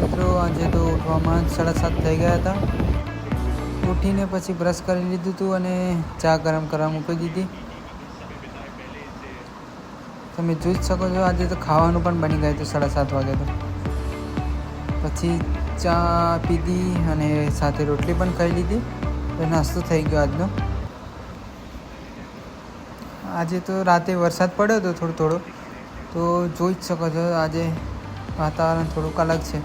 મિત્રો આજે તો ઉઠવામાં 7:30 થઈ ગયા હતા. ઉઠીને પછી બ્રશ કરી લીધું હતું અને ચા ગરમ કરવા મૂકી દીધી. તમે જોઈ જ શકો છો આજે તો ખાવાનું પણ બની ગયું હતું 7:30 વાગે. તો પછી ચા પીધી અને સાથે રોટલી પણ ખાઈ લીધી. તો નાસ્તો થઈ ગયો આજનો. આજે તો રાતે વરસાદ પડ્યો હતો થોડો તો જોઈ જ શકો છો આજે વાતાવરણ થોડુંક અલગ છે.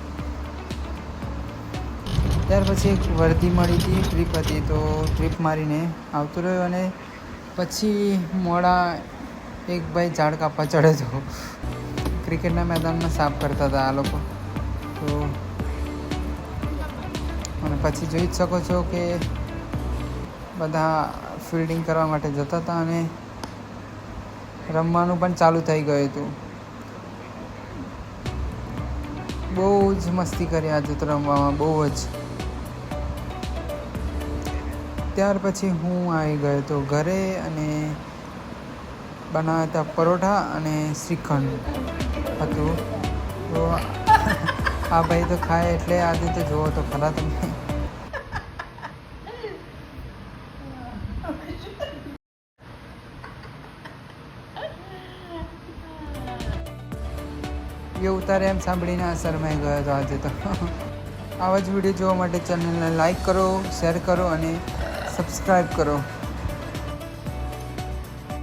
ત્યાર પછી એક વર્દી મળી હતી, ટ્રીપ હતી તો ટ્રીપ મારીને આવતો રહ્યો અને પછી મોડા એક ભાઈ ઝાડ કાપવા ચડ્યો હતો. ક્રિકેટના મેદાનમાં સાફ કરતા હતા આ લોકો. તો અને પછી જોઈ જ શકો છો કે બધા ફિલ્ડિંગ કરવા માટે જતા હતા અને રમવાનું પણ ચાલુ થઈ ગયું હતું. બહુ જ મસ્તી કરી આજે તો રમવામાં, બહુ જ. ત્યાર પછી હું આવી ગયો હતો ઘરે અને બનાવ્યા હતા પરોઠા અને શ્રીખંડ હતું. તો આ ભાઈ તો ખાય એટલે આજે તો જુઓ તો ખરા તમે. એ ઉતારે એમ સાંભળીને આ શરમાઈ ગયો હતો આજે તો. આવા જ વિડીયો જોવા માટે ચેનલને લાઈક કરો, શેર કરો અને સબસ્ક્રાઈબ કરો.